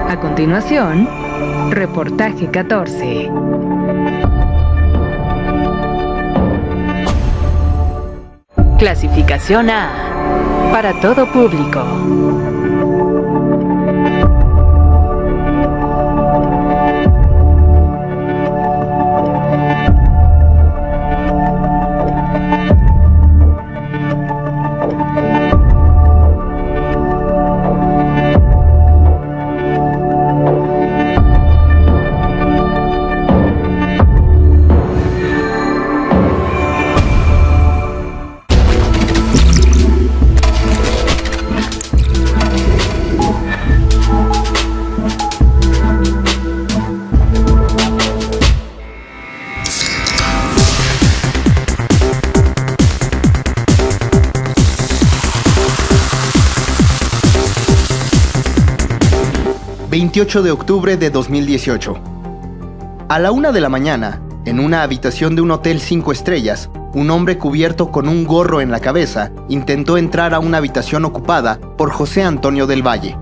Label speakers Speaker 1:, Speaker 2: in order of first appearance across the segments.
Speaker 1: A continuación, reportaje 14. Clasificación A. Para todo público.
Speaker 2: ...28 de octubre de 2018. A la 1 de la mañana, en una habitación de un hotel 5 estrellas, un hombre cubierto con un gorro en la cabeza intentó entrar a una habitación ocupada por José Antonio del Valle.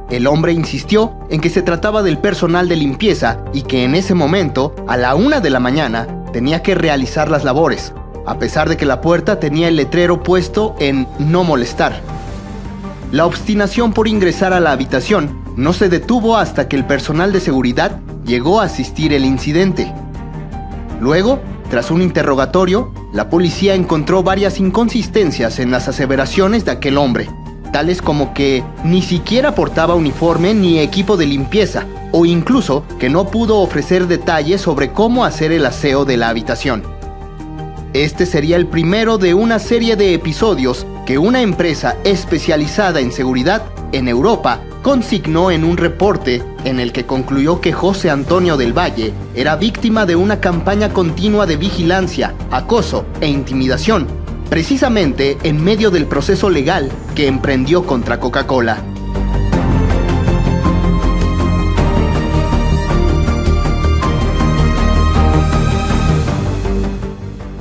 Speaker 2: El hombre insistió en que se trataba del personal de limpieza y que en ese momento, a la 1 de la mañana, tenía que realizar las labores, a pesar de que la puerta tenía el letrero puesto en "no molestar". La obstinación por ingresar a la habitación no se detuvo hasta que el personal de seguridad llegó a asistir el incidente. Luego, tras un interrogatorio, la policía encontró varias inconsistencias en las aseveraciones de aquel hombre, tales como que ni siquiera portaba uniforme ni equipo de limpieza, o incluso que no pudo ofrecer detalles sobre cómo hacer el aseo de la habitación. Este sería el primero de una serie de episodios que una empresa especializada en seguridad en Europa consignó en un reporte en el que concluyó que José Antonio del Valle era víctima de una campaña continua de vigilancia, acoso e intimidación, precisamente en medio del proceso legal que emprendió contra Coca-Cola.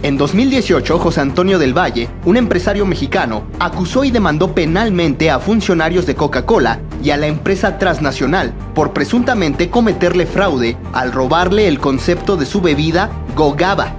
Speaker 2: En 2018, José Antonio del Valle, un empresario mexicano, acusó y demandó penalmente a funcionarios de Coca-Cola y a la empresa transnacional por presuntamente cometerle fraude al robarle el concepto de su bebida Gogaba.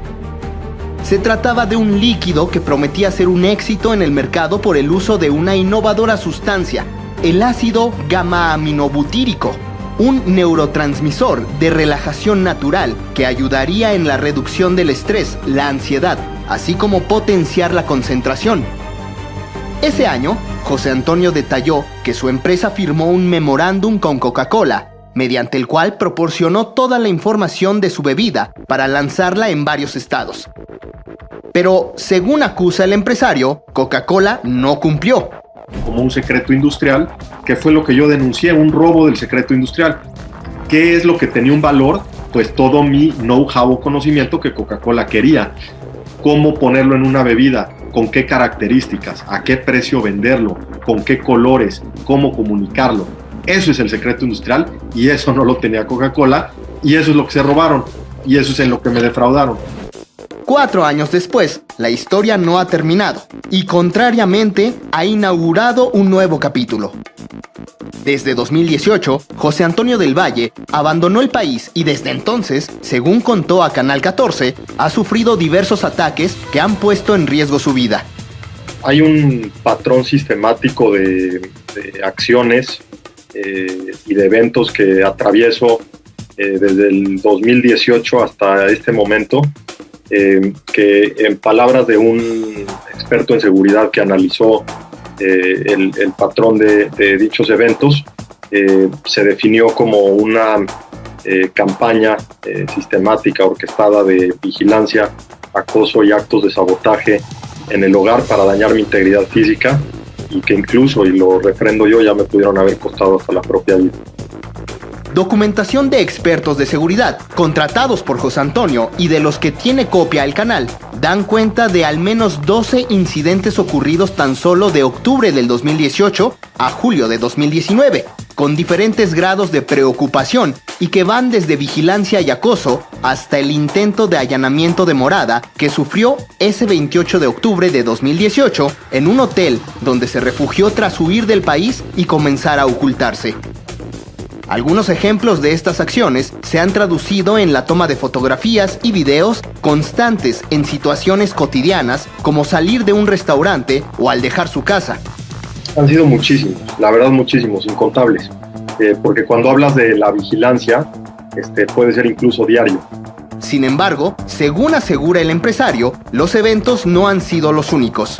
Speaker 2: Se trataba de un líquido que prometía ser un éxito en el mercado por el uso de una innovadora sustancia, el ácido gamma-aminobutírico, un neurotransmisor de relajación natural que ayudaría en la reducción del estrés, la ansiedad, así como potenciar la concentración. Ese año, José Antonio detalló que su empresa firmó un memorándum con Coca-Cola, mediante el cual proporcionó toda la información de su bebida para lanzarla en varios estados. Pero, según acusa el empresario, Coca-Cola no cumplió.
Speaker 3: Como un secreto industrial, que fue lo que yo denuncié, un robo del secreto industrial. ¿Qué es lo que tenía un valor? Pues todo mi know-how o conocimiento que Coca-Cola quería. Cómo ponerlo en una bebida, con qué características, a qué precio venderlo, con qué colores, cómo comunicarlo. Eso es el secreto industrial y eso no lo tenía Coca-Cola y eso es lo que se robaron y eso es en lo que me defraudaron.
Speaker 2: 4 años después, la historia no ha terminado y, contrariamente, ha inaugurado un nuevo capítulo. Desde 2018, José Antonio del Valle abandonó el país y desde entonces, según contó a Canal 14, ha sufrido diversos ataques que han puesto en riesgo su vida.
Speaker 3: Hay un patrón sistemático de acciones y de eventos que atravieso desde el 2018 hasta este momento, que en palabras de un experto en seguridad que analizó el patrón de dichos eventos, se definió como una campaña sistemática, orquestada de vigilancia, acoso y actos de sabotaje en el hogar para dañar mi integridad física y que incluso, y lo refrendo yo, ya me pudieron haber costado hasta la propia vida.
Speaker 2: Documentación de expertos de seguridad, contratados por José Antonio y de los que tiene copia el canal, dan cuenta de al menos 12 incidentes ocurridos tan solo de octubre del 2018 a julio de 2019, con diferentes grados de preocupación y que van desde vigilancia y acoso hasta el intento de allanamiento de morada que sufrió ese 28 de octubre de 2018 en un hotel donde se refugió tras huir del país y comenzar a ocultarse. Algunos ejemplos de estas acciones se han traducido en la toma de fotografías y videos constantes en situaciones cotidianas, como salir de un restaurante o al dejar su casa.
Speaker 3: Han sido muchísimos, la verdad muchísimos, incontables, porque cuando hablas de la vigilancia, puede ser incluso diario.
Speaker 2: Sin embargo, según asegura el empresario, los eventos no han sido los únicos.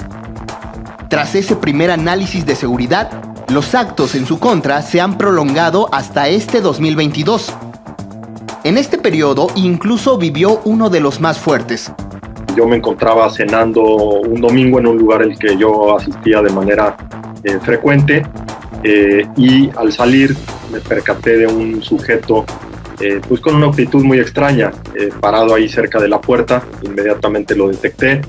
Speaker 2: Tras ese primer análisis de seguridad, los actos en su contra se han prolongado hasta este 2022. En este periodo incluso vivió uno de los más fuertes.
Speaker 3: Yo me encontraba cenando un domingo en un lugar al que yo asistía de manera frecuente, y al salir me percaté de un sujeto pues con una actitud muy extraña, parado ahí cerca de la puerta. Inmediatamente lo detecté,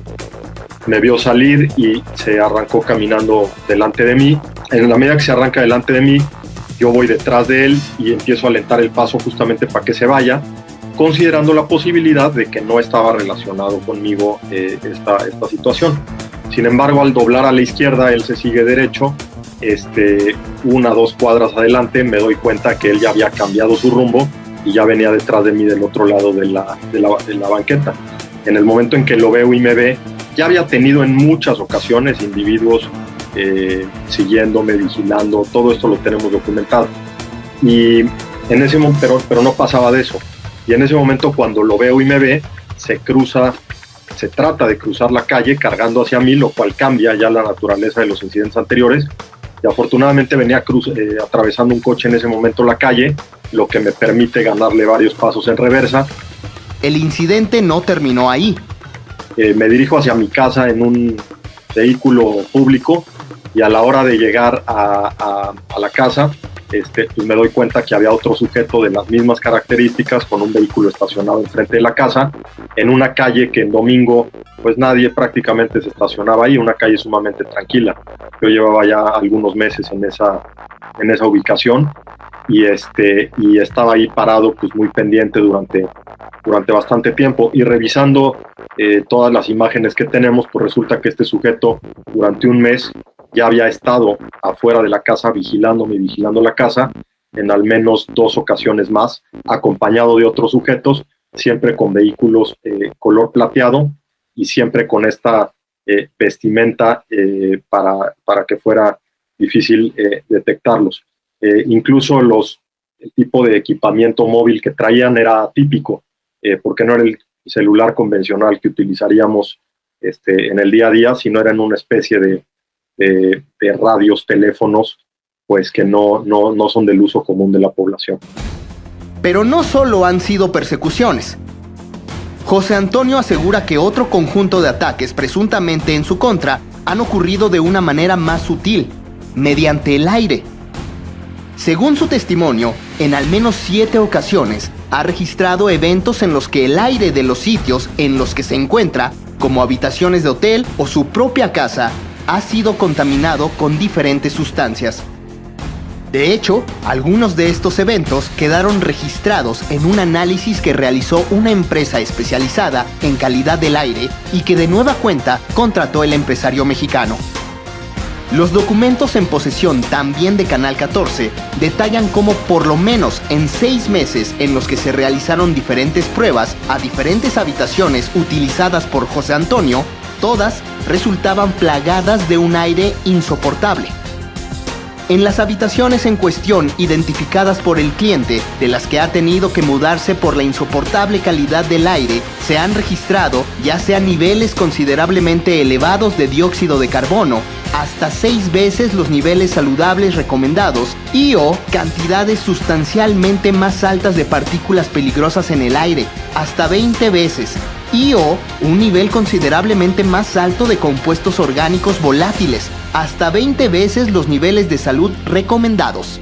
Speaker 3: me vio salir y se arrancó caminando delante de mí. En la medida que se arranca delante de mí, yo voy detrás de él y empiezo a alentar el paso justamente para que se vaya, considerando la posibilidad de que no estaba relacionado conmigo esta situación. Sin embargo, al doblar a la izquierda, él se sigue derecho. 1 o 2 cuadras adelante me doy cuenta que él ya había cambiado su rumbo y ya venía detrás de mí del otro lado de la banqueta. En el momento en que lo veo y me ve, ya había tenido en muchas ocasiones individuos siguiéndome, vigilando. Todo esto lo tenemos documentado. Y en ese momento, pero no pasaba de eso. Y en ese momento, cuando lo veo y me ve, se trata de cruzar la calle cargando hacia mí, lo cual cambia ya la naturaleza de los incidentes anteriores. Y afortunadamente venía atravesando un coche en ese momento la calle, lo que me permite ganarle varios pasos en reversa.
Speaker 2: El incidente no terminó ahí.
Speaker 3: Me dirijo hacia mi casa en un vehículo público, y a la hora de llegar a la casa, pues me doy cuenta que había otro sujeto de las mismas características con un vehículo estacionado enfrente de la casa, en una calle que en domingo pues nadie prácticamente se estacionaba ahí, una calle sumamente tranquila. Yo llevaba ya algunos meses en esa ubicación, y estaba ahí parado, pues muy pendiente durante bastante tiempo, y revisando todas las imágenes que tenemos, pues resulta que este sujeto durante un mes ya había estado afuera de la casa vigilando la casa en al menos 2 ocasiones más, acompañado de otros sujetos, siempre con vehículos color plateado y siempre con esta vestimenta para que fuera difícil detectarlos. Incluso el tipo de equipamiento móvil que traían era atípico, porque no era el celular convencional que utilizaríamos en el día a día, sino eran una especie de radios, teléfonos, pues que no son del uso común de la población.
Speaker 2: Pero no solo han sido persecuciones. José Antonio asegura que otro conjunto de ataques presuntamente en su contra han ocurrido de una manera más sutil, mediante el aire. Según su testimonio, en al menos 7 ocasiones ha registrado eventos en los que el aire de los sitios en los que se encuentra, como habitaciones de hotel o su propia casa, ha sido contaminado con diferentes sustancias. De hecho, algunos de estos eventos quedaron registrados en un análisis que realizó una empresa especializada en calidad del aire y que de nueva cuenta contrató el empresario mexicano. Los documentos en posesión también de Canal 14 detallan cómo por lo menos en 6 meses en los que se realizaron diferentes pruebas a diferentes habitaciones utilizadas por José Antonio, todas resultaban plagadas de un aire insoportable. En las habitaciones en cuestión identificadas por el cliente, de las que ha tenido que mudarse por la insoportable calidad del aire, se han registrado ya sea niveles considerablemente elevados de dióxido de carbono, hasta 6 veces los niveles saludables recomendados, y o cantidades sustancialmente más altas de partículas peligrosas en el aire, hasta 20 veces, y o un nivel considerablemente más alto de compuestos orgánicos volátiles, hasta 20 veces los niveles de salud recomendados.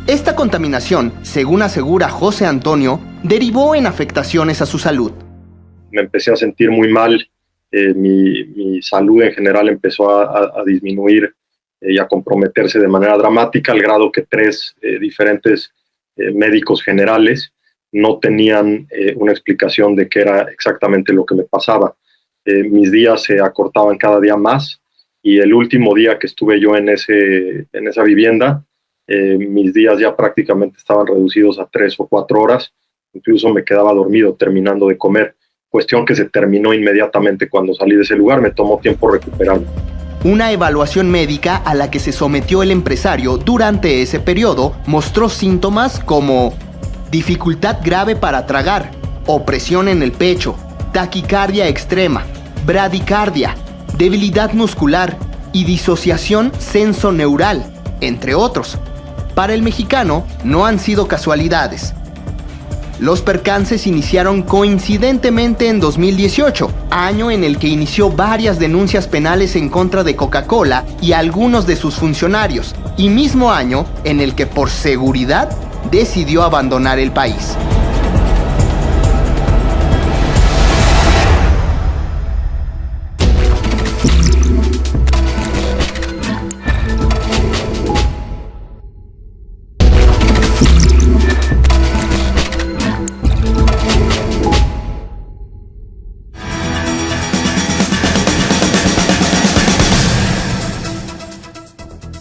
Speaker 2: Esta contaminación, según asegura José Antonio, derivó en afectaciones a su salud.
Speaker 3: Me empecé a sentir muy mal, mi salud en general empezó a disminuir y a comprometerse de manera dramática, al grado que 3 diferentes médicos generales no tenían una explicación de qué era exactamente lo que me pasaba. Mis días se acortaban cada día más, y el último día que estuve yo en esa vivienda, mis días ya prácticamente estaban reducidos a 3 o 4 horas, incluso me quedaba dormido terminando de comer, cuestión que se terminó inmediatamente cuando salí de ese lugar, me tomó tiempo recuperarme.
Speaker 2: Una evaluación médica a la que se sometió el empresario durante ese periodo mostró síntomas como dificultad grave para tragar, opresión en el pecho, taquicardia extrema, bradicardia, debilidad muscular y disociación sensoneural, entre otros. Para el mexicano no han sido casualidades. Los percances iniciaron coincidentemente en 2018, año en el que inició varias denuncias penales en contra de Coca-Cola y algunos de sus funcionarios, y mismo año en el que por seguridad decidió abandonar el país.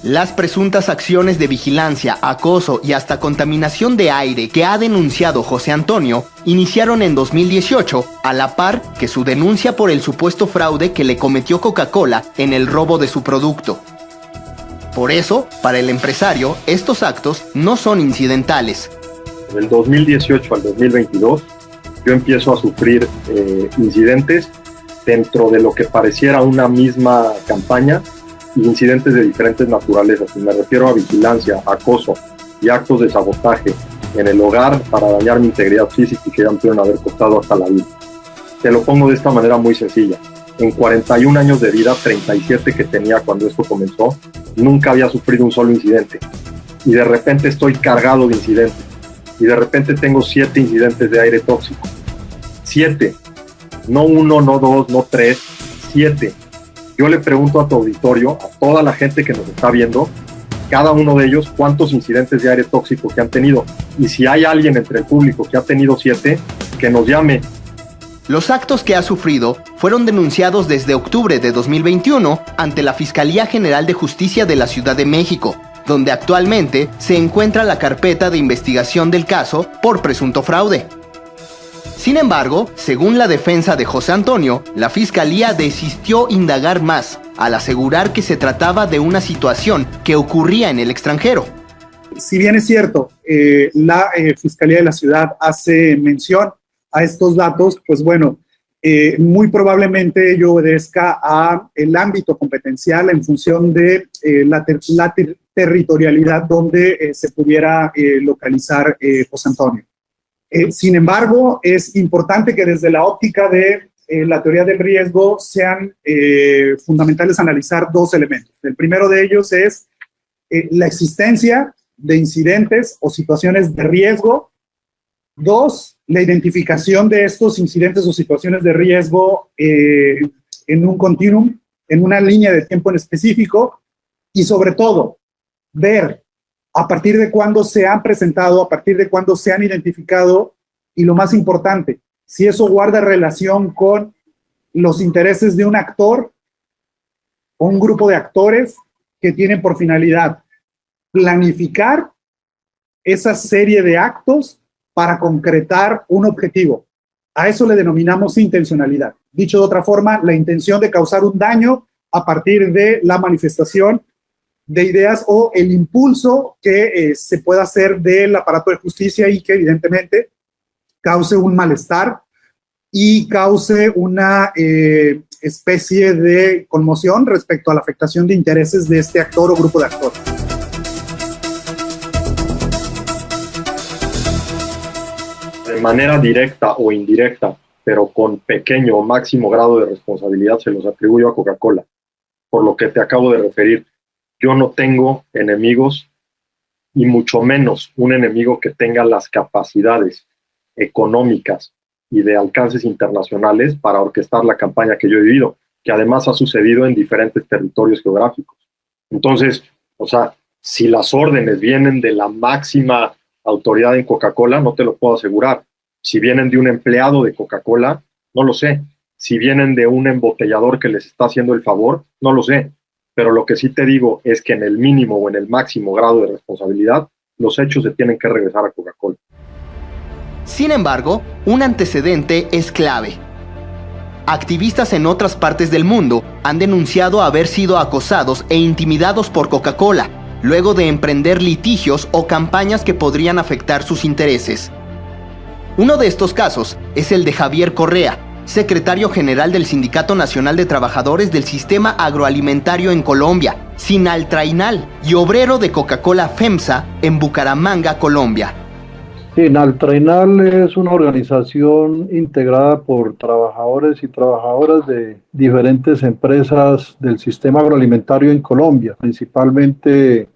Speaker 2: Las presuntas acciones de vigilancia, acoso y hasta contaminación de aire que ha denunciado José Antonio iniciaron en 2018, a la par que su denuncia por el supuesto fraude que le cometió Coca-Cola en el robo de su producto. Por eso, para el empresario, estos actos no son incidentales.
Speaker 3: Del 2018 al 2022, yo empiezo a sufrir incidentes dentro de lo que pareciera una misma campaña, incidentes de diferentes naturalezas. Me refiero a vigilancia, acoso y actos de sabotaje en el hogar para dañar mi integridad física y que ya me pudieron haber costado hasta la vida. Te lo pongo de esta manera muy sencilla. En 41 años de vida, 37 que tenía cuando esto comenzó, nunca había sufrido un solo incidente. Y de repente estoy cargado de incidentes. Y de repente tengo 7 incidentes de aire tóxico. 7. No 1, no 2, no 3. 7. Yo le pregunto a tu auditorio, a toda la gente que nos está viendo, cada uno de ellos, cuántos incidentes de aire tóxico que han tenido. Y si hay alguien entre el público que ha tenido 7, que nos llame.
Speaker 2: Los actos que ha sufrido fueron denunciados desde octubre de 2021 ante la Fiscalía General de Justicia de la Ciudad de México, donde actualmente se encuentra la carpeta de investigación del caso por presunto fraude. Sin embargo, según la defensa de José Antonio, la Fiscalía desistió indagar más, al asegurar que se trataba de una situación que ocurría en el extranjero.
Speaker 4: Si bien es cierto, la Fiscalía de la Ciudad hace mención a estos datos, pues bueno, muy probablemente ello obedezca a el ámbito competencial en función de la territorialidad donde se pudiera localizar José Antonio. Sin embargo, es importante que desde la óptica de la teoría del riesgo sean fundamentales analizar 2 elementos. El primero de ellos es la existencia de incidentes o situaciones de riesgo. 2, la identificación de estos incidentes o situaciones de riesgo en un continuum, en una línea de tiempo en específico, y sobre todo, ver a partir de cuándo se han presentado, a partir de cuándo se han identificado, y lo más importante, si eso guarda relación con los intereses de un actor o un grupo de actores que tienen por finalidad planificar esa serie de actos para concretar un objetivo. A eso le denominamos intencionalidad. Dicho de otra forma, la intención de causar un daño a partir de la manifestación de ideas o el impulso que se pueda hacer del aparato de justicia y que evidentemente cause un malestar y cause una especie de conmoción respecto a la afectación de intereses de este actor o grupo de actores.
Speaker 3: De manera directa o indirecta, pero con pequeño o máximo grado de responsabilidad, se los atribuyo a Coca-Cola, por lo que te acabo de referir. Yo no tengo enemigos, y mucho menos un enemigo que tenga las capacidades económicas y de alcances internacionales para orquestar la campaña que yo he vivido, que además ha sucedido en diferentes territorios geográficos. Entonces, o sea, si las órdenes vienen de la máxima autoridad en Coca-Cola, no te lo puedo asegurar. Si vienen de un empleado de Coca-Cola, no lo sé. Si vienen de un embotellador que les está haciendo el favor, no lo sé. pero lo que sí te digo es que en el mínimo o en el máximo grado de responsabilidad, los hechos se tienen que regresar a Coca-Cola.
Speaker 2: Sin embargo, un antecedente es clave. Activistas en otras partes del mundo han denunciado haber sido acosados e intimidados por Coca-Cola, luego de emprender litigios o campañas que podrían afectar sus intereses. Uno de estos casos es el de Javier Correa, secretario general del Sindicato Nacional de Trabajadores del Sistema Agroalimentario en Colombia, Sinaltrainal, y obrero de Coca-Cola FEMSA en Bucaramanga, Colombia.
Speaker 5: Sinaltrainal es una organización integrada por trabajadores y trabajadoras de diferentes empresas del sistema agroalimentario en Colombia, principalmente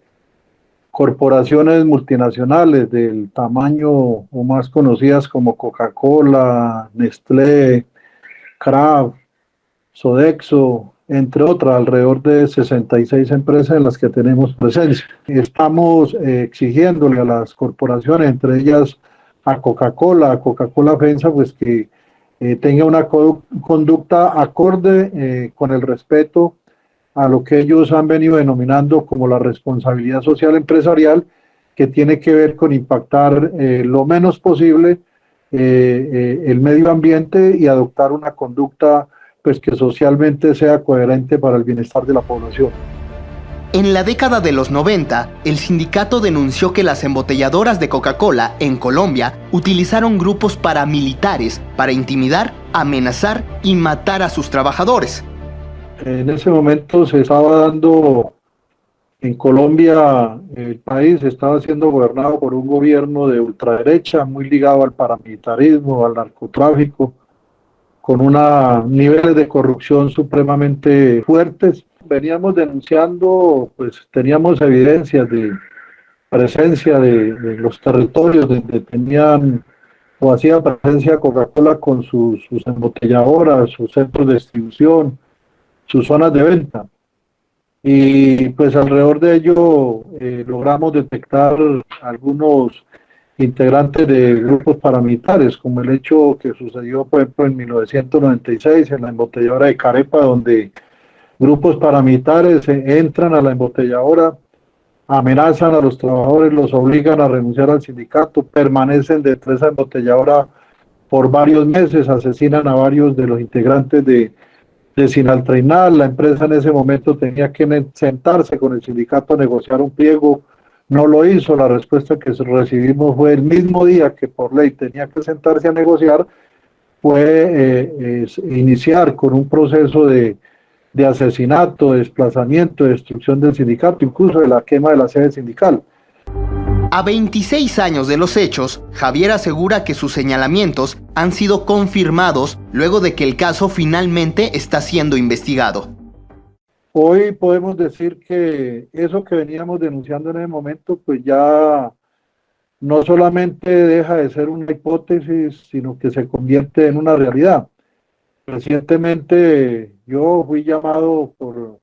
Speaker 5: corporaciones multinacionales del tamaño o más conocidas como Coca-Cola, Nestlé, Kraft, Sodexo, entre otras, alrededor de 66 empresas en las que tenemos presencia. Estamos exigiéndole a las corporaciones, entre ellas a Coca-Cola FEMSA, pues que tenga una conducta acorde con el respeto a lo que ellos han venido denominando como la responsabilidad social empresarial, que tiene que ver con impactar lo menos posible el medio ambiente y adoptar una conducta pues que socialmente sea coherente para el bienestar de la población.
Speaker 2: En la década de los 90, el sindicato denunció que las embotelladoras de Coca-Cola en Colombia utilizaron grupos paramilitares para intimidar, amenazar y matar a sus trabajadores.
Speaker 5: En ese momento se estaba dando en Colombia, el país estaba siendo gobernado por un gobierno de ultraderecha, muy ligado al paramilitarismo, al narcotráfico, con unos niveles de corrupción supremamente fuertes. Veníamos denunciando, pues teníamos evidencias de presencia de los territorios donde tenían o hacían presencia Coca-Cola con sus embotelladoras, sus centros de distribución, sus zonas de venta. Y pues alrededor de ello logramos detectar algunos integrantes de grupos paramilitares, como el hecho que sucedió, por ejemplo, en 1996 en la embotelladora de Carepa, donde grupos paramilitares entran a la embotelladora, amenazan a los trabajadores, los obligan a renunciar al sindicato, permanecen dentro de esa embotelladora por varios meses, asesinan a varios de los integrantes de Sinaltrainal. La empresa en ese momento tenía que sentarse con el sindicato a negociar un pliego, no lo hizo. La respuesta que recibimos fue el mismo día que por ley tenía que sentarse a negociar, fue iniciar con un proceso de asesinato, de desplazamiento, de destrucción del sindicato, incluso de la quema de la sede sindical.
Speaker 2: A 26 años de los hechos, Javier asegura que sus señalamientos han sido confirmados luego de que el caso finalmente está siendo investigado.
Speaker 5: Hoy podemos decir que eso que veníamos denunciando en ese momento, pues ya no solamente deja de ser una hipótesis, sino que se convierte en una realidad. Recientemente yo fui llamado por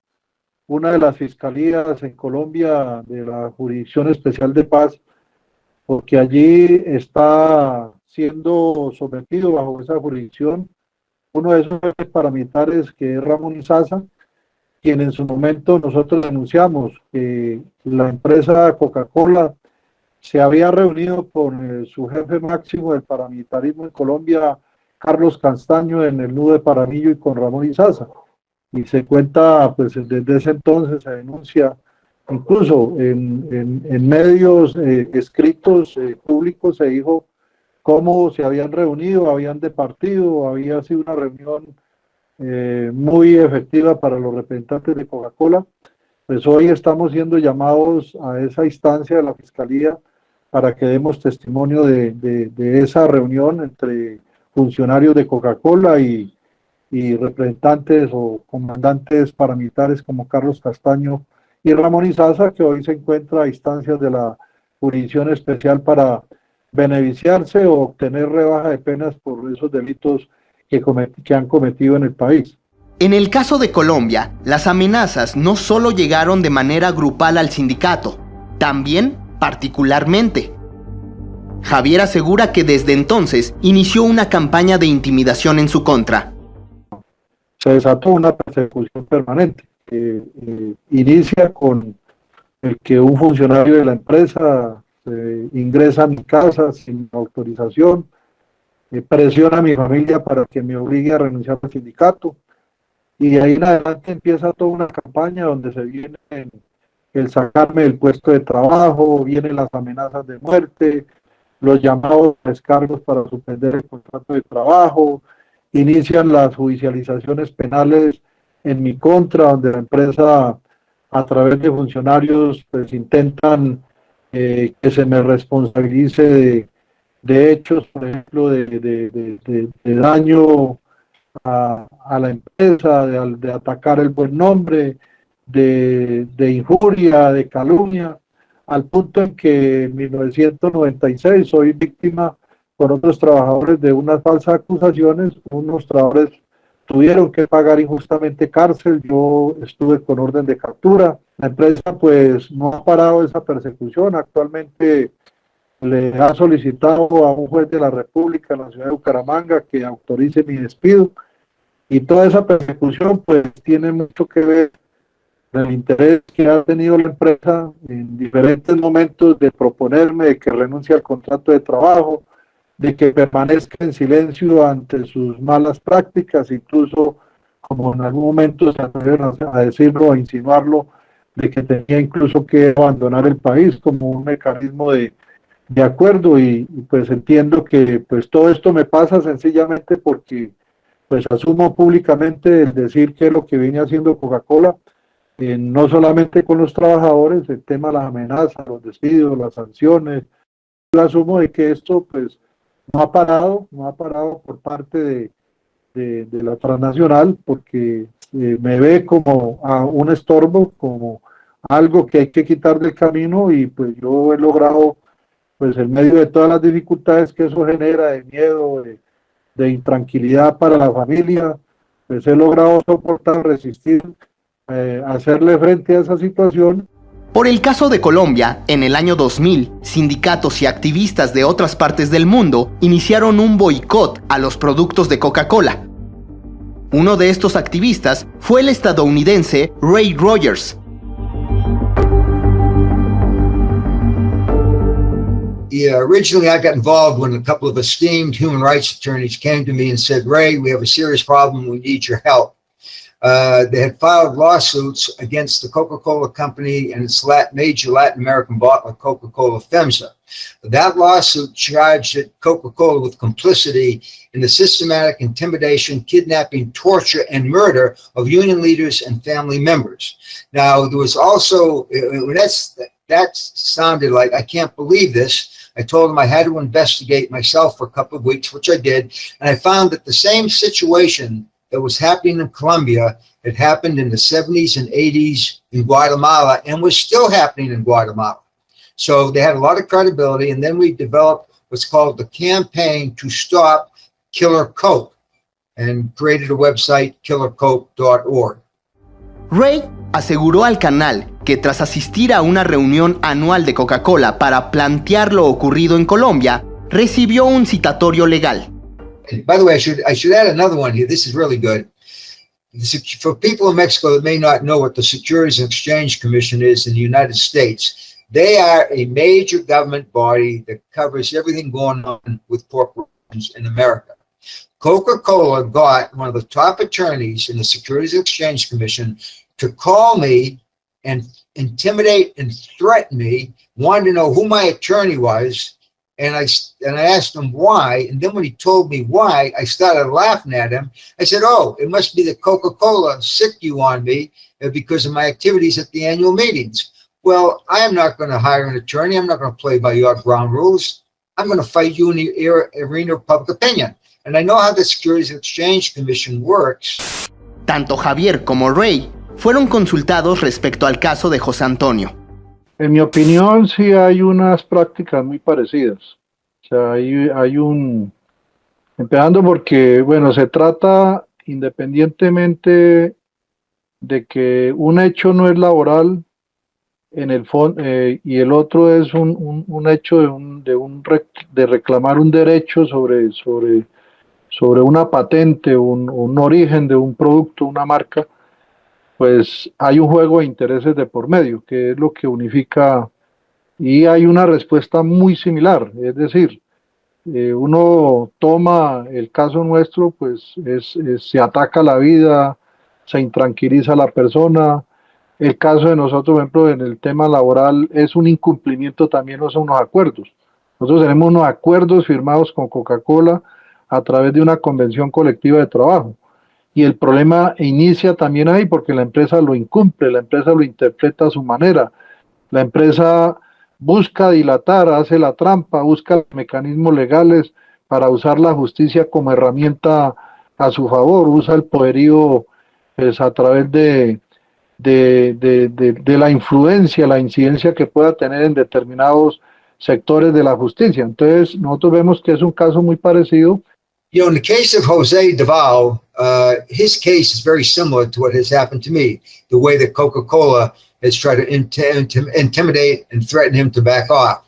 Speaker 5: una de las fiscalías en Colombia de la Jurisdicción Especial de Paz, porque allí está siendo sometido bajo esa jurisdicción uno de esos paramilitares, que es Ramón Izaza, quien en su momento nosotros denunciamos que la empresa Coca-Cola se había reunido con su jefe máximo del paramilitarismo en Colombia, Carlos Castaño, en el nudo de Paramillo, y con Ramón Izaza. Y se cuenta, pues desde ese entonces se denuncia, incluso en medios escritos públicos se dijo cómo se habían reunido, habían departido, había sido una reunión muy efectiva para los representantes de Coca-Cola. Pues hoy estamos siendo llamados a esa instancia de la Fiscalía para que demos testimonio de esa reunión entre funcionarios de Coca-Cola y representantes o comandantes paramilitares como Carlos Castaño y Ramón Izaza, que hoy se encuentra a instancias de la Jurisdicción Especial para beneficiarse o obtener rebaja de penas por esos delitos que han cometido en el país.
Speaker 2: En el caso de Colombia, las amenazas no solo llegaron de manera grupal al sindicato, también particularmente. Javier asegura que desde entonces inició una campaña de intimidación en su contra.
Speaker 5: Se desató una persecución permanente. inicia con el que un funcionario de la empresa ingresa a mi casa sin autorización, presiona a mi familia para que me obligue a renunciar al sindicato, y de ahí en adelante empieza toda una campaña donde se viene el sacarme del puesto de trabajo, vienen las amenazas de muerte, los llamados descargos para suspender el contrato de trabajo, inician las judicializaciones penales en mi contra, donde la empresa a través de funcionarios pues intentan que se me responsabilice de hechos, por ejemplo, de daño a la empresa, de atacar el buen nombre, de injuria, de calumnia, al punto en que en 1996 soy víctima con otros trabajadores de unas falsas acusaciones. Unos trabajadores tuvieron que pagar injustamente cárcel, yo estuve con orden de captura. La empresa pues no ha parado esa persecución, actualmente le ha solicitado a un juez de la República en la ciudad de Bucaramanga que autorice mi despido, y toda esa persecución pues tiene mucho que ver con el interés que ha tenido la empresa en diferentes momentos de proponerme de que renuncie al contrato de trabajo, de que permanezca en silencio ante sus malas prácticas, incluso como en algún momento se atrevieron a decirlo, a insinuarlo, de que tenía incluso que abandonar el país como un mecanismo de acuerdo, y pues entiendo que pues todo esto me pasa sencillamente porque pues asumo públicamente el decir que lo que viene haciendo Coca-Cola, no solamente con los trabajadores, el tema de las amenazas, los despidos, las sanciones, yo asumo de que esto pues no ha parado por parte de la transnacional, porque me ve como a un estorbo, como algo que hay que quitar del camino, y pues yo he logrado, pues en medio de todas las dificultades que eso genera, de miedo, de intranquilidad para la familia, pues he logrado soportar, resistir, hacerle frente a esa situación.
Speaker 2: Por el caso de Colombia, en el año 2000, sindicatos y activistas de otras partes del mundo iniciaron un boicot a los productos de Coca-Cola. Uno de estos activistas fue el estadounidense Ray Rogers.
Speaker 6: Originally, I got involved when a couple of esteemed human rights attorneys came to me and said, Ray, we have a serious problem. We need your help. They had filed lawsuits against the Coca-Cola company and its major Latin American bottler, Coca-Cola FEMSA. That lawsuit charged Coca-Cola with complicity in the systematic intimidation, kidnapping, torture, and murder of union leaders and family members. Now, there was also, that sounded like, I can't believe this. I told them I had to investigate myself for a couple of weeks, which I did, and I found that the same situation that was happening in Colombia had happened in the 70s and 80s in Guatemala and was still happening in Guatemala. So they had a lot of credibility, and then we developed what's called the Campaign to Stop Killer Coke and created a website, killercoke.org.
Speaker 2: Ray aseguró al canal que tras asistir a una reunión anual de Coca-Cola para plantear lo ocurrido en Colombia, recibió un citatorio legal.
Speaker 6: By the way, I should add another one here. This is really good. For people in Mexico that may not know what the Securities and Exchange Commission is in the United States, they are a major government body that covers everything going on with corporations in America. Coca-Cola got one of the top attorneys in the Securities and Exchange Commission to call me and intimidate and threaten me, wanted to know who my attorney was, and I asked him why, and then when he told me why, I started laughing at him. I said, oh, it must be that Coca-Cola sicked you on me because of my activities at the annual meetings. Well, I am not going to hire an attorney. I'm not going to play by your ground rules. I'm going to fight you in the arena of public opinion. And I know how the Securities and Exchange Commission works.
Speaker 2: Tanto Javier como Ray fueron consultados respecto al caso de José Antonio.
Speaker 5: En mi opinión, sí hay unas prácticas muy parecidas. O sea, hay un... Empezando porque, bueno, se trata independientemente de que un hecho no es laboral en el fondo y el otro es un hecho de reclamar un derecho sobre una patente, un origen de un producto, una marca. pues hay un juego de intereses de por medio, que es lo que unifica, y hay una respuesta muy similar, es decir, uno toma el caso nuestro, pues se ataca la vida, se intranquiliza a la persona. El caso de nosotros, por ejemplo, en el tema laboral, es un incumplimiento también, no son unos acuerdos. Nosotros tenemos unos acuerdos firmados con Coca-Cola a través de una convención colectiva de trabajo. Y el problema inicia también ahí porque la empresa lo incumple, la empresa lo interpreta a su manera. La empresa busca dilatar, hace la trampa, busca mecanismos legales para usar la justicia como herramienta a su favor, usa el poderío pues, a través de la influencia, la incidencia que pueda tener en determinados sectores de la justicia. Entonces, nosotros vemos que es un caso muy parecido.
Speaker 6: You know, in the case of Jose Deval, his case is very similar to what has happened to me, the way that Coca-Cola has tried to intimidate and threaten him to back off.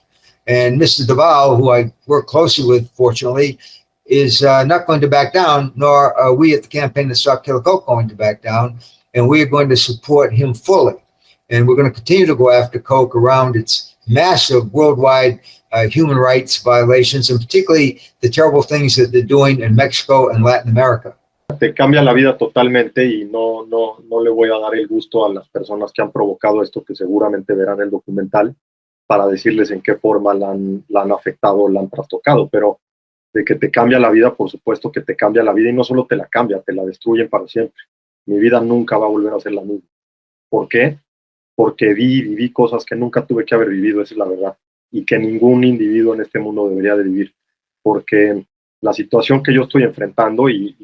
Speaker 6: And Mr. Deval, who I work closely with, fortunately, is not going to back down, nor are we at the Campaign to Stop Killer Coke going to back down. And we are going to support him fully. And we're going to continue to go after Coke around its massive worldwide human rights violations, and particularly the terrible things that they're doing in Mexico and Latin America.
Speaker 3: Te cambia la vida totalmente y no le voy a dar el gusto a las personas que han provocado esto, que seguramente verán el documental, para decirles en qué forma la han afectado, la han trastocado, pero de que te cambia la vida, por supuesto que te cambia la vida, y no solo te la cambia, te la destruyen para siempre. Mi vida nunca va a volver a ser la misma. ¿Por qué? Porque viví cosas que nunca tuve que haber vivido, esa es la verdad, y que ningún individuo en este mundo debería de vivir, porque la situación que yo estoy enfrentando, y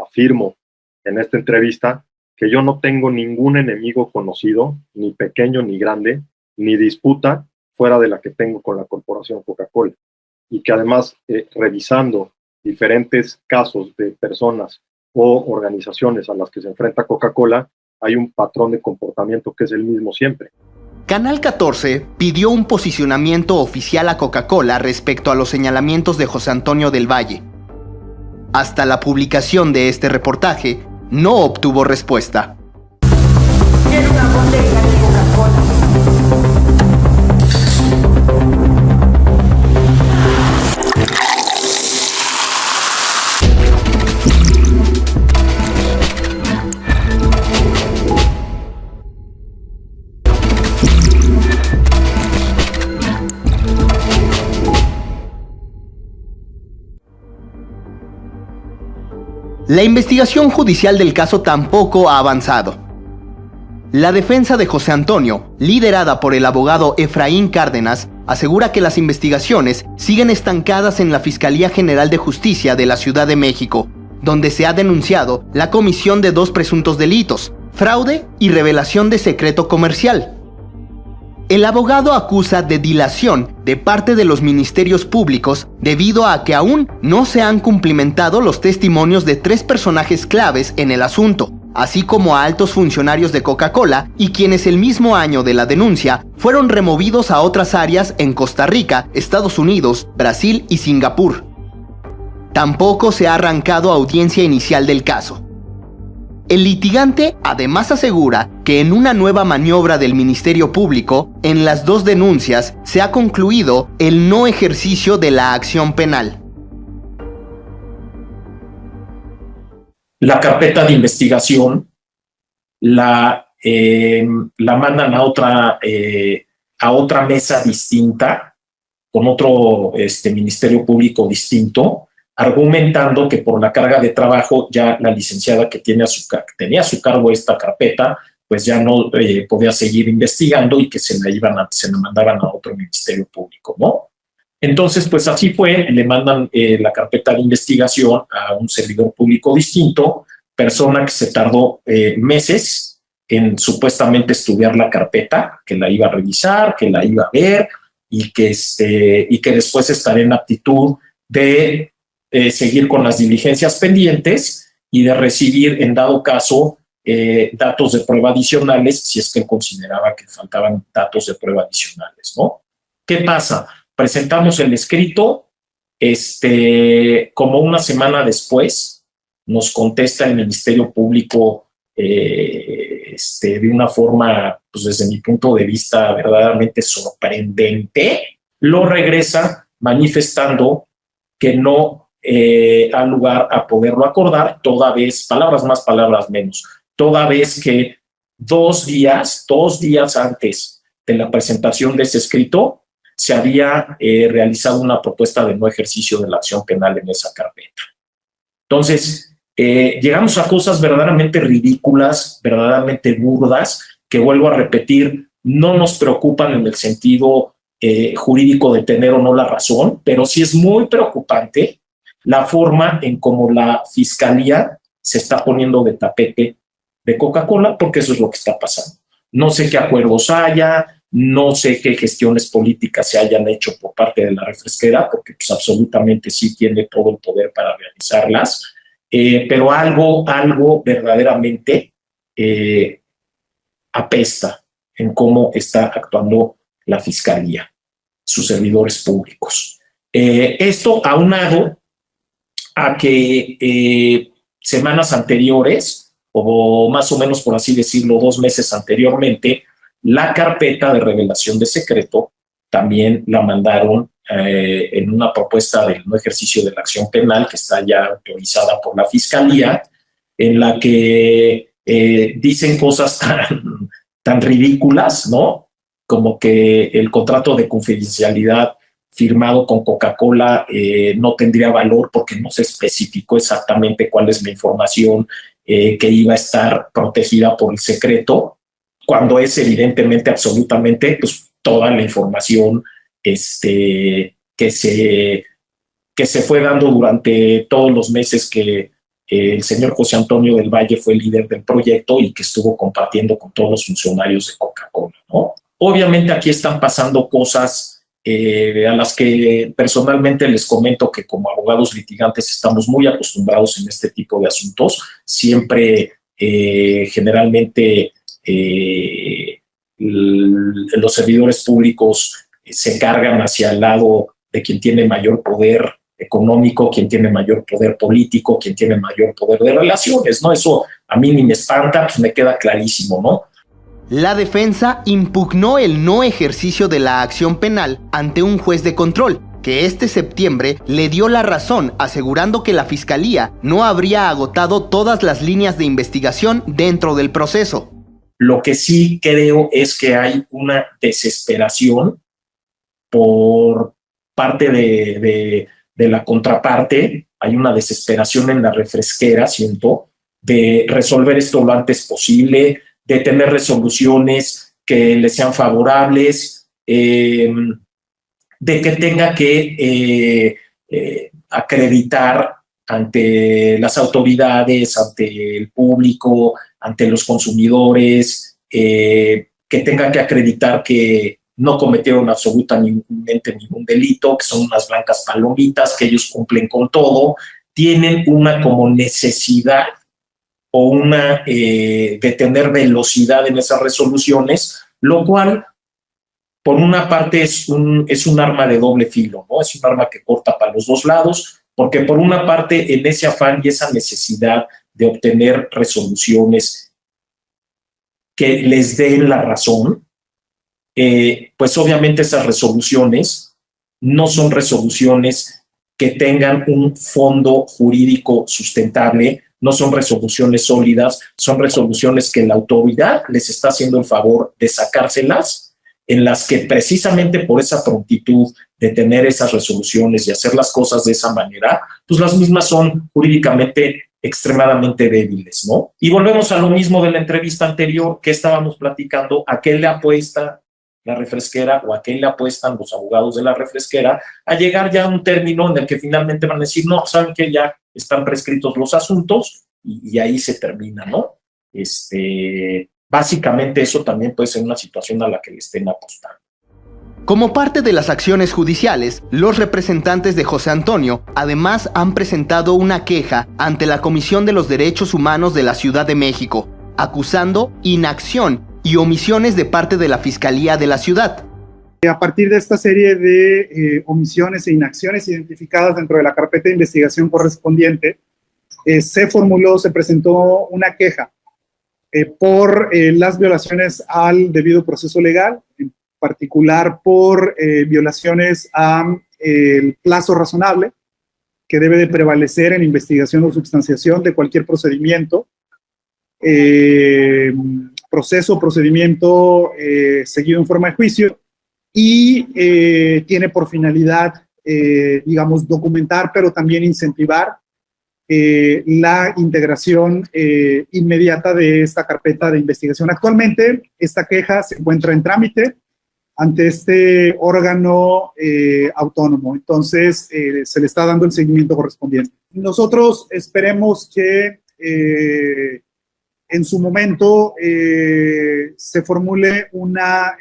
Speaker 3: afirmo en esta entrevista, que yo no tengo ningún enemigo conocido, ni pequeño ni grande, ni disputa fuera de la que tengo con la corporación Coca-Cola, y que además, revisando diferentes casos de personas o organizaciones a las que se enfrenta Coca-Cola, hay un patrón de comportamiento que es el mismo siempre.
Speaker 2: Canal 14 pidió un posicionamiento oficial a Coca-Cola respecto a los señalamientos de José Antonio del Valle. Hasta la publicación de este reportaje, no obtuvo respuesta.
Speaker 7: Quiero una botella de Coca-Cola.
Speaker 2: La investigación judicial del caso tampoco ha avanzado. La defensa de José Antonio, liderada por el abogado Efraín Cárdenas, asegura que las investigaciones siguen estancadas en la Fiscalía General de Justicia de la Ciudad de México, donde se ha denunciado la comisión de 2 presuntos delitos: fraude y revelación de secreto comercial. El abogado acusa de dilación de parte de los ministerios públicos debido a que aún no se han cumplimentado los testimonios de 3 personajes claves en el asunto, así como a altos funcionarios de Coca-Cola y quienes el mismo año de la denuncia fueron removidos a otras áreas en Costa Rica, Estados Unidos, Brasil y Singapur. Tampoco se ha arrancado audiencia inicial del caso. El litigante además asegura que en una nueva maniobra del Ministerio Público, en las 2 denuncias se ha concluido el no ejercicio de la acción penal.
Speaker 8: La carpeta de investigación la mandan a otra mesa distinta, con otro Ministerio Público distinto, argumentando que por la carga de trabajo ya la licenciada que tenía a su cargo esta carpeta, pues ya no podía seguir investigando y que se la mandaban a otro Ministerio Público, ¿no? Entonces, pues así fue, le mandan la carpeta de investigación a un servidor público distinto, persona que se tardó meses en supuestamente estudiar la carpeta, que la iba a revisar, que la iba a ver y que después estaría en aptitud de seguir con las diligencias pendientes y de recibir, en dado caso, datos de prueba adicionales, si es que él consideraba que faltaban datos de prueba adicionales, ¿no? ¿Qué pasa? Presentamos el escrito, como una semana después, nos contesta el Ministerio Público de una forma, pues desde mi punto de vista, verdaderamente sorprendente, lo regresa manifestando que no ha lugar a poderlo acordar, toda vez, palabras más, palabras menos, toda vez que 2 días antes de la presentación de ese escrito, se había realizado una propuesta de no ejercicio de la acción penal en esa carpeta. Entonces, llegamos a cosas verdaderamente ridículas, verdaderamente burdas, que vuelvo a repetir, no nos preocupan en el sentido jurídico de tener o no la razón, pero sí es muy preocupante la forma en cómo la Fiscalía se está poniendo de tapete de Coca-Cola, porque eso es lo que está pasando. No sé qué acuerdos haya, no sé qué gestiones políticas se hayan hecho por parte de la refresquera, porque pues absolutamente sí tiene todo el poder para realizarlas, pero algo verdaderamente apesta en cómo está actuando la Fiscalía, sus servidores públicos. Esto aunado a que semanas anteriores, o más o menos por así decirlo, 2 meses anteriormente, la carpeta de revelación de secreto también la mandaron en una propuesta del no ejercicio de la acción penal que está ya autorizada por la Fiscalía, en la que dicen cosas tan ridículas, ¿no? Como que el contrato de confidencialidad firmado con Coca-Cola no tendría valor porque no se especificó exactamente cuál es la información que iba a estar protegida por el secreto, cuando es evidentemente, absolutamente, pues toda la información que se fue dando durante todos los meses que el señor José Antonio del Valle fue el líder del proyecto y que estuvo compartiendo con todos los funcionarios de Coca-Cola, ¿no? Obviamente aquí están pasando cosas a las que personalmente les comento que como abogados litigantes estamos muy acostumbrados en este tipo de asuntos. Siempre, generalmente, los servidores públicos se cargan hacia el lado de quien tiene mayor poder económico, quien tiene mayor poder político, quien tiene mayor poder de relaciones, ¿no? Eso a mí ni me espanta, pues me queda clarísimo, ¿no?
Speaker 2: La defensa impugnó el no ejercicio de la acción penal ante un juez de control, que este septiembre le dio la razón, asegurando que la Fiscalía no habría agotado todas las líneas de investigación dentro del proceso.
Speaker 8: Lo que sí creo es que hay una desesperación por parte de la contraparte, hay una desesperación en la refresquera, siento, de resolver esto lo antes posible, de tener resoluciones que le sean favorables, de que tenga que acreditar ante las autoridades, ante el público, ante los consumidores, que tenga que acreditar que no cometieron absolutamente ningún delito, que son unas blancas palomitas, que ellos cumplen con todo, tienen una como necesidad o una de tener velocidad en esas resoluciones, lo cual por una parte es un arma de doble filo, ¿no? Es un arma que corta para los dos lados, porque por una parte en ese afán y esa necesidad de obtener resoluciones que les den la razón, pues obviamente esas resoluciones no son resoluciones que tengan un fondo jurídico sustentable, no son resoluciones sólidas, son resoluciones que la autoridad les está haciendo el favor de sacárselas, en las que precisamente por esa prontitud de tener esas resoluciones y hacer las cosas de esa manera, pues las mismas son jurídicamente extremadamente débiles, ¿no? Y volvemos a lo mismo de la entrevista anterior que estábamos platicando, ¿a qué le apuesta la refresquera o a qué le apuestan los abogados de la refresquera a llegar ya a un término en el que finalmente van a decir, no, saben que ya están prescritos los asuntos y ahí se termina, ¿no? Básicamente eso también puede ser una situación a la que le estén apostando.
Speaker 2: Como parte de las acciones judiciales, los representantes de José Antonio además han presentado una queja ante la Comisión de los Derechos Humanos de la Ciudad de México, acusando inacción y omisiones de parte de la Fiscalía de la ciudad.
Speaker 4: A partir de esta serie de omisiones e inacciones identificadas dentro de la carpeta de investigación correspondiente, se presentó una queja por las violaciones al debido proceso legal, en particular por violaciones al plazo razonable que debe de prevalecer en investigación o substanciación de cualquier procedimiento, procedimiento seguido en forma de juicio, y tiene por finalidad, digamos, documentar, pero también incentivar la integración inmediata de esta carpeta de investigación. Actualmente, esta queja se encuentra en trámite ante este órgano autónomo. Entonces, se le está dando el seguimiento correspondiente. Nosotros esperemos que en su momento se formule una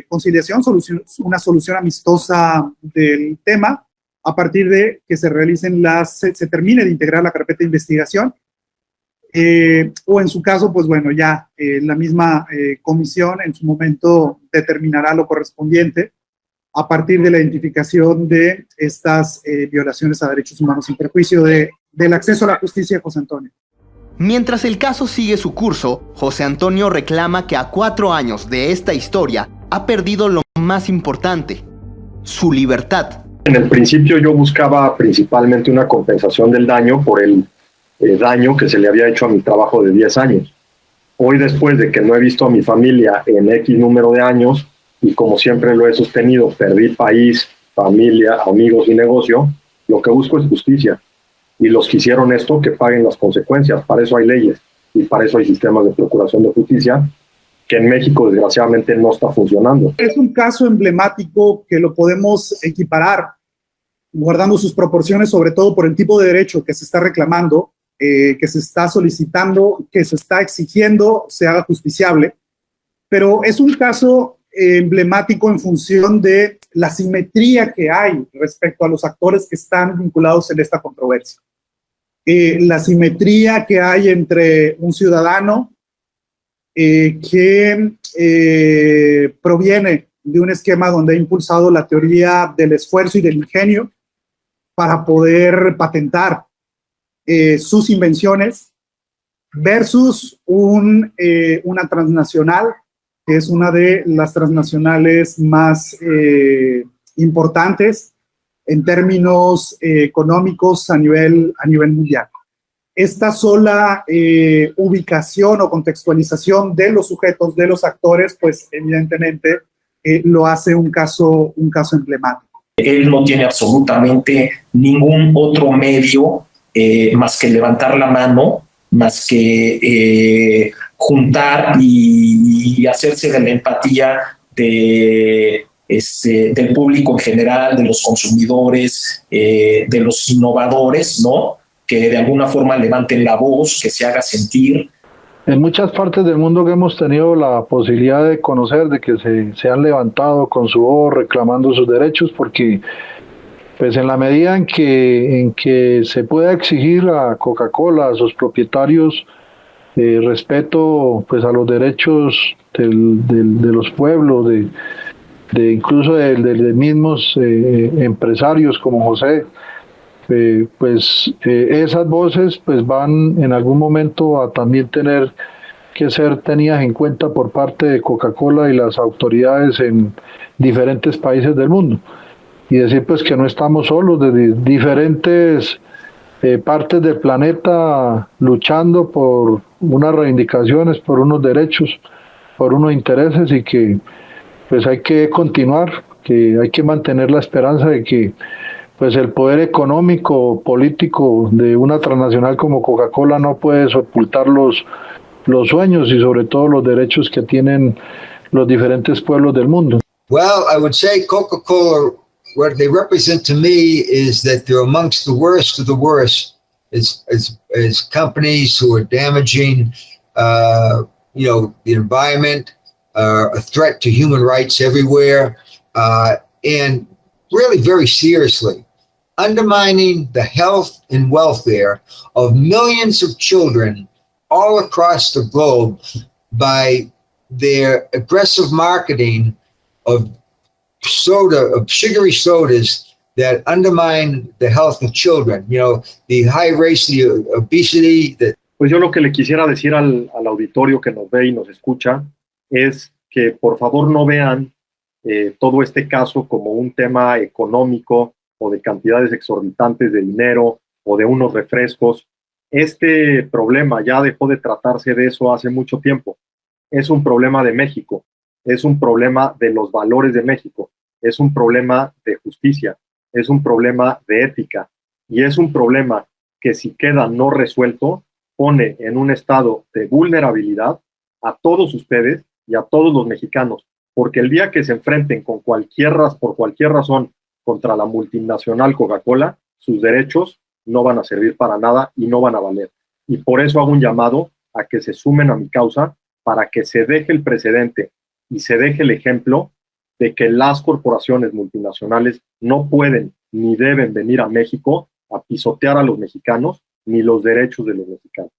Speaker 4: conciliación, una solución amistosa del tema, a partir de que se realicen se termine de integrar la carpeta de investigación, o en su caso, pues bueno, ya la misma comisión en su momento determinará lo correspondiente a partir de la identificación de estas violaciones a derechos humanos sin perjuicio del acceso a la justicia, José Antonio.
Speaker 2: Mientras el caso sigue su curso, José Antonio reclama que a 4 años de esta historia ha perdido lo más importante, su libertad.
Speaker 3: En el principio yo buscaba principalmente una compensación del daño por el daño que se le había hecho a mi trabajo de 10 años. Hoy, después de que no he visto a mi familia en X número de años, y como siempre lo he sostenido, perdí país, familia, amigos y negocio, lo que busco es justicia. Y los que hicieron esto, que paguen las consecuencias. Para eso hay leyes y para eso hay sistemas de procuración de justicia, que en México desgraciadamente no está funcionando.
Speaker 4: Es un caso emblemático que lo podemos equiparar, guardando sus proporciones, sobre todo por el tipo de derecho que se está reclamando, que se está solicitando, que se está exigiendo se haga justiciable, pero es un caso emblemático en función de la simetría que hay respecto a los actores que están vinculados en esta controversia. La simetría que hay entre un ciudadano que proviene de un esquema donde ha impulsado la teoría del esfuerzo y del ingenio para poder patentar sus invenciones, versus una transnacional, que es una de las transnacionales más importantes en términos económicos a nivel mundial. Esta sola ubicación o contextualización de los sujetos, de los actores, pues evidentemente lo hace un caso emblemático.
Speaker 8: Él no tiene absolutamente ningún otro medio más que levantar la mano, más que juntar y hacerse de la empatía del público en general, de los consumidores, de los innovadores, ¿no? Que de alguna forma levanten la voz, que se haga sentir.
Speaker 5: En muchas partes del mundo que hemos tenido la posibilidad de conocer, de que se han levantado con su voz reclamando sus derechos, porque pues en la medida en que se pueda exigir a Coca-Cola, a sus propietarios, respeto pues a los derechos de los pueblos, incluso de mismos empresarios como José, esas voces pues van en algún momento a también tener que ser tenidas en cuenta por parte de Coca-Cola y las autoridades en diferentes países del mundo, y decir pues que no estamos solos, desde diferentes partes del planeta luchando por unas reivindicaciones, por unos derechos, por unos intereses, y que pues hay que continuar, que hay que mantener la esperanza de que pues el poder económico, político de una transnacional como Coca-Cola no puede sepultar los sueños y sobre todo los derechos que tienen los diferentes pueblos del mundo.
Speaker 6: Well, I would say Coca-Cola, what they represent to me is that they're amongst the worst of the worst as companies who are damaging, the environment, a threat to human rights everywhere, and really very seriously undermining the health and welfare of millions of children all across the globe by their aggressive marketing of sugary sodas that undermine the health of children. You know, the high rates of obesity that
Speaker 3: Pues yo lo que le quisiera decir al auditorio que nos ve y nos escucha es que por favor no vean todo este caso como un tema económico o de cantidades exorbitantes de dinero o de unos refrescos. Este problema ya dejó de tratarse de eso hace mucho tiempo. Es un problema de México, es un problema de los valores de México, es un problema de justicia, es un problema de ética y es un problema que si queda no resuelto pone en un estado de vulnerabilidad a todos ustedes y a todos los mexicanos, porque el día que se enfrenten con por cualquier razón contra la multinacional Coca-Cola, sus derechos no van a servir para nada y no van a valer. Y por eso hago un llamado a que se sumen a mi causa para que se deje el precedente y se deje el ejemplo de que las corporaciones multinacionales no pueden ni deben venir a México a pisotear a los mexicanos ni los derechos de los mexicanos.